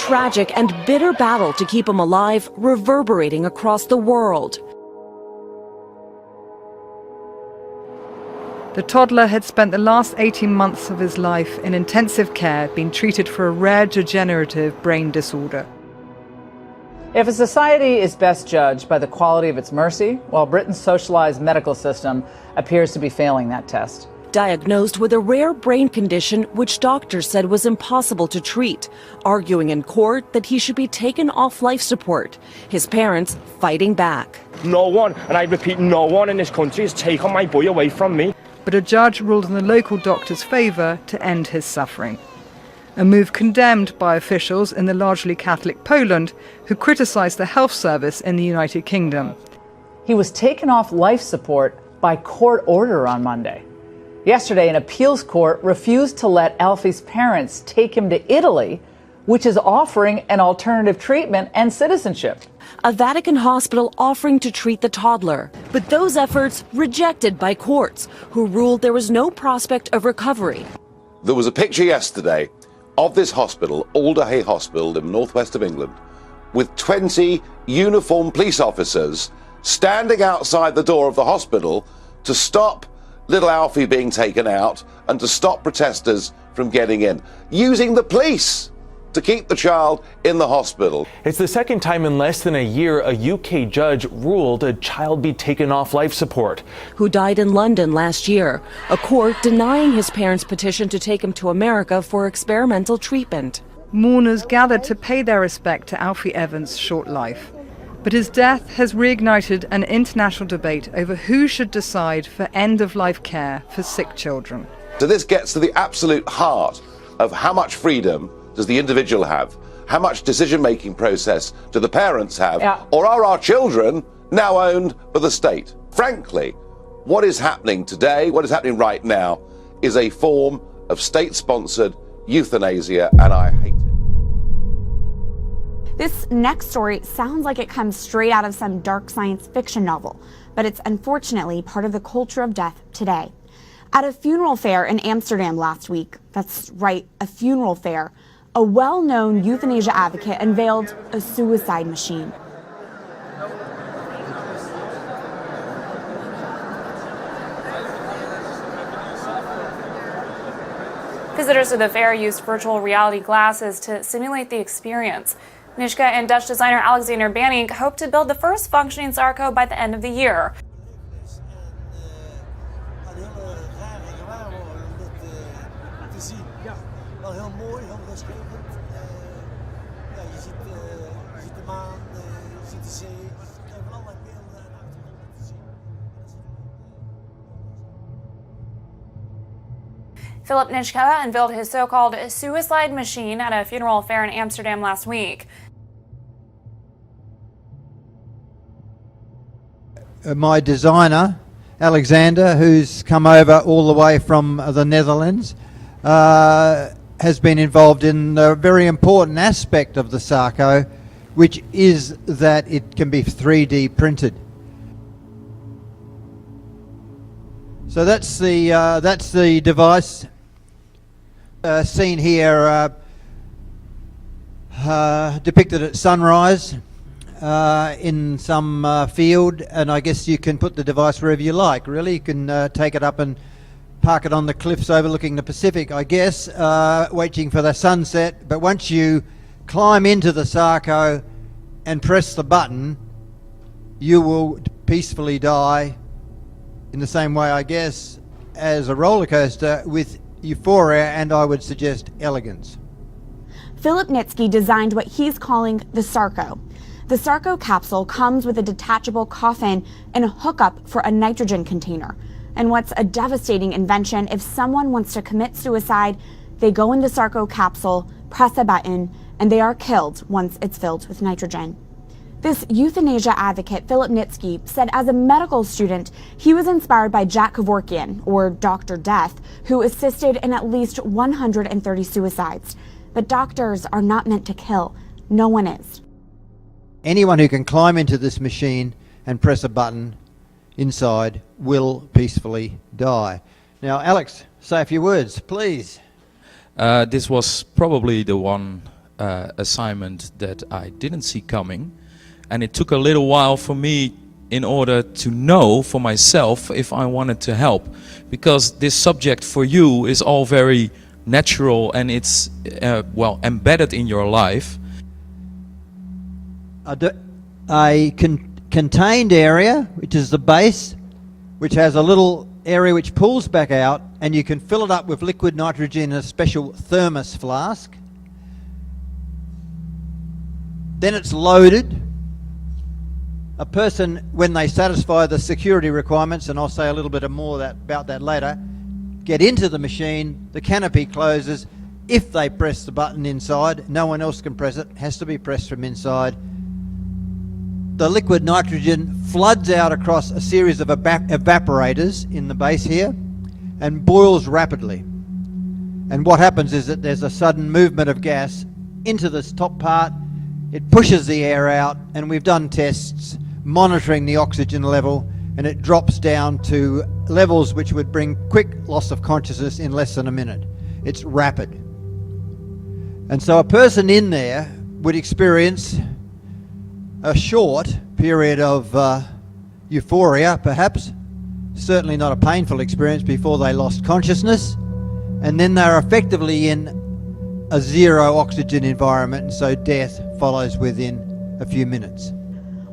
tragic and bitter battle to keep him alive reverberating across the world. The toddler had spent the last 18 months of his life in intensive care, being treated for a rare degenerative brain disorder. If a society is best judged by the quality of its mercy, well, Britain's socialized medical system appears to be failing that test. Diagnosed with a rare brain condition which doctors said was impossible to treat, arguing in court that he should be taken off life support. His parents fighting back. No one, and I repeat, no one in this country has taken my boy away from me. But a judge ruled in the local doctor's favour to end his suffering. A move condemned by officials in the largely Catholic Poland who criticised the health service in the United Kingdom. He was taken off life support by court order on Monday. Yesterday, an appeals court refused to let Alfie's parents take him to Italy, which is offering an alternative treatment and citizenship. A Vatican hospital offering to treat the toddler. But those efforts rejected by courts, who ruled there was no prospect of recovery. There was a picture yesterday of this hospital, Alderhay Hospital in northwest of England, with 20 uniformed police officers standing outside the door of the hospital to stop little Alfie being taken out and to stop protesters from getting in, using the police to keep the child in the hospital. It's the second time in less than a year a UK judge ruled a child be taken off life support. Who died in London last year, a court denying his parents' petition to take him to America for experimental treatment. Mourners gathered to pay their respect to Alfie Evans' short life. But his death has reignited an international debate over who should decide for end-of-life care for sick children. So this gets to the absolute heart of how much freedom does the individual have? How much decision-making process do the parents have? Or are our children now owned by the state? Frankly, what is happening today, what is happening right now, is a form of state-sponsored euthanasia, and I hate it. This next story sounds like it comes straight out of some dark science fiction novel, but it's unfortunately part of the culture of death today. At a funeral fair in Amsterdam last week, that's right, a funeral fair, a well-known euthanasia advocate unveiled a suicide machine. Visitors to the fair used virtual reality glasses to simulate the experience. Nishka and Dutch designer Alexander Banning hope to build the first functioning Sarco by the end of the year. Philip Nishka unveiled his so-called suicide machine at a funeral fair in Amsterdam last week. My designer, Alexander, who's come over all the way from the Netherlands, has been involved in a very important aspect of the Sarco, which is that it can be 3D printed. So that's the device seen here, depicted at sunrise in some field, and I guess you can put the device wherever you like, really. You can take it up and park it on the cliffs overlooking the Pacific, I guess, waiting for the sunset. But once you climb into the Sarco and press the button, you will peacefully die in the same way, I guess, as a roller coaster, with euphoria and, I would suggest, elegance. Philip Nitsky designed what he's calling the Sarco. The Sarco capsule comes with a detachable coffin and a hookup for a nitrogen container. And what's a devastating invention, if someone wants to commit suicide, they go in the Sarco capsule, press a button, and they are killed once it's filled with nitrogen. This euthanasia advocate, Philip Nitsky, said as a medical student, he was inspired by Jack Kevorkian, or Dr. Death, who assisted in at least 130 suicides. But doctors are not meant to kill. No one is. Anyone who can climb into this machine and press a button inside will peacefully die. Now, Alex, say a few words, please. This was probably the one assignment that I didn't see coming, and it took a little while for me in order to know for myself if I wanted to help, because this subject for you is all very natural and it's well embedded in your life. A contained area, which is the base, which has a little area which pulls back out, and you can fill it up with liquid nitrogen in a special thermos flask. Then it's loaded. A person, when they satisfy the security requirements, and I'll say a little bit more about that later, get into the machine, the canopy closes. If they press the button inside, no one else can press it, has to be pressed from inside. The liquid nitrogen floods out across a series of evaporators in the base here and boils rapidly. And what happens is that there's a sudden movement of gas into this top part. It pushes the air out, and we've done tests monitoring the oxygen level, and it drops down to levels which would bring quick loss of consciousness in less than a minute. It's rapid. And so a person in there would experience a short period of euphoria, perhaps, certainly not a painful experience before they lost consciousness, and then they're effectively in a zero oxygen environment, and so death follows within a few minutes.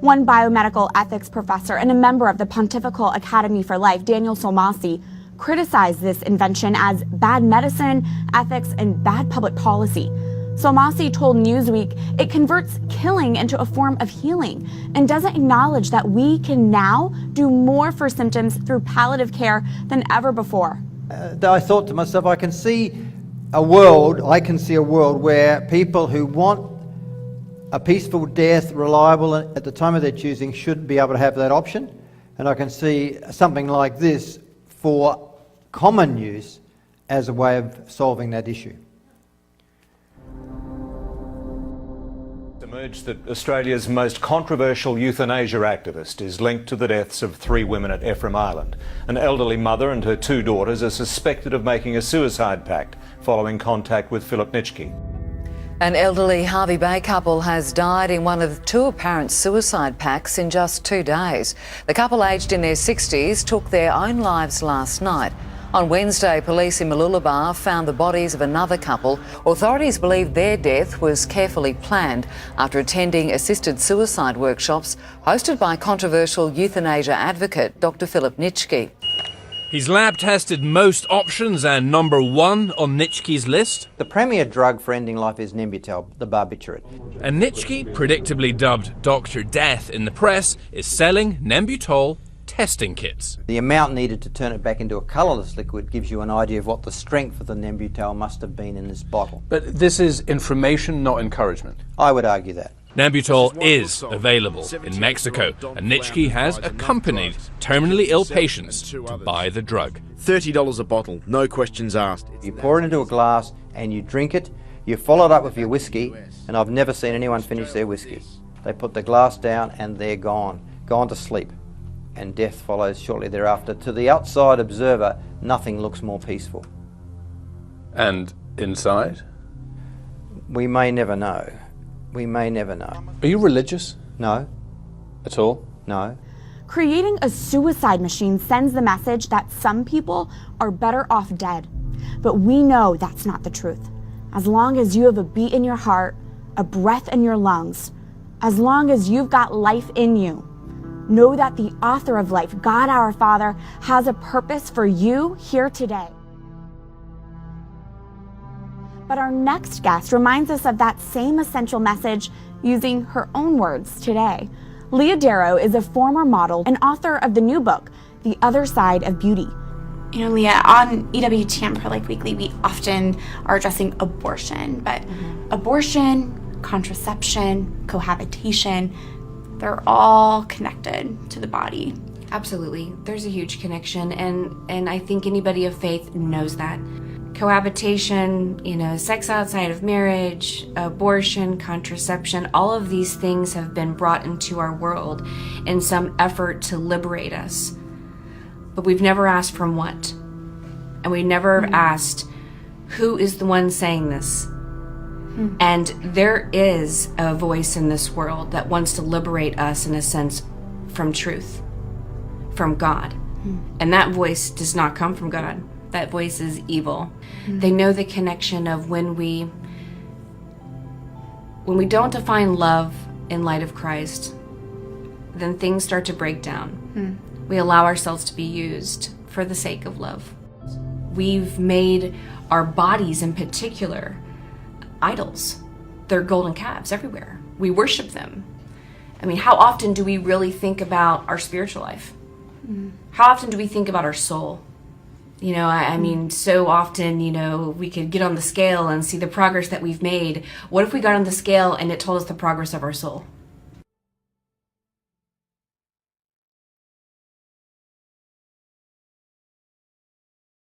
One biomedical ethics professor and a member of the Pontifical Academy for Life, Daniel Sulmasy, criticized this invention as bad medicine, ethics, and bad public policy. Sulmasy told Newsweek it converts killing into a form of healing and doesn't acknowledge that we can now do more for symptoms through palliative care than ever before. I thought to myself, I can see a world where people who want a peaceful death, reliable at the time of their choosing, shouldn't be able to have that option. And I can see something like this for common use as a way of solving that issue. Emerged that Australia's most controversial euthanasia activist is linked to the deaths of 3 women at Ephraim Island. An elderly mother and her 2 daughters are suspected of making a suicide pact following contact with Philip Nitschke. An elderly Hervey Bay couple has died in one of 2 apparent suicide pacts in just 2 days. The couple, aged in their 60s, took their own lives last night. On Wednesday, police in Mooloolaba found the bodies of another couple. Authorities believe their death was carefully planned after attending assisted suicide workshops hosted by controversial euthanasia advocate Dr. Philip Nitschke. He's lab tested most options, and number 1 on Nitschke's list. The premier drug for ending life is Nembutal, the barbiturate. And Nitschke, predictably dubbed Dr. Death in the press, is selling Nembutal testing kits. The amount needed to turn it back into a colourless liquid gives you an idea of what the strength of the Nembutal must have been in this bottle. But this is information, not encouragement. I would argue that. Nembutal is available in Mexico, and Nitschke has accompanied terminally ill patients to buy the drug. $30 a bottle, no questions asked. You pour it into a glass and you drink it, you follow it up with your whiskey, and I've never seen anyone finish their whiskey. They put the glass down and they're gone to sleep. And death follows shortly thereafter. To the outside observer, nothing looks more peaceful. And inside? We may never know. We may never know. Are you religious? No. At all? No. Creating a suicide machine sends the message that some people are better off dead. But we know that's not the truth. As long as you have a beat in your heart, a breath in your lungs, as long as you've got life in you, know that the author of life, God our Father, has a purpose for you here today. But our next guest reminds us of that same essential message using her own words today. Leah Darrow is a former model and author of the new book, The Other Side of Beauty. You know, Leah, on EWTN Pro Life Weekly, we often are addressing abortion, but abortion, contraception, cohabitation, they're all connected to the body. Absolutely. There's a huge connection, and I think anybody of faith knows that. Cohabitation, sex outside of marriage, abortion, contraception, all of these things have been brought into our world in some effort to liberate us. But we've never asked from what. And we never asked, who is the one saying this? And there is a voice in this world that wants to liberate us, in a sense, from truth, from God. And that voice does not come from God. That voice is evil. They know the connection of when we don't define love in light of Christ, then things start to break down. We allow ourselves to be used for the sake of love. We've made our bodies in particular idols. They're golden calves everywhere. We worship them. I mean, how often do we really think about our spiritual life? How often do we think about our soul? You know, I mean, so often, you know, we could get on the scale and see the progress that we've made. What if we got on the scale and it told us the progress of our soul?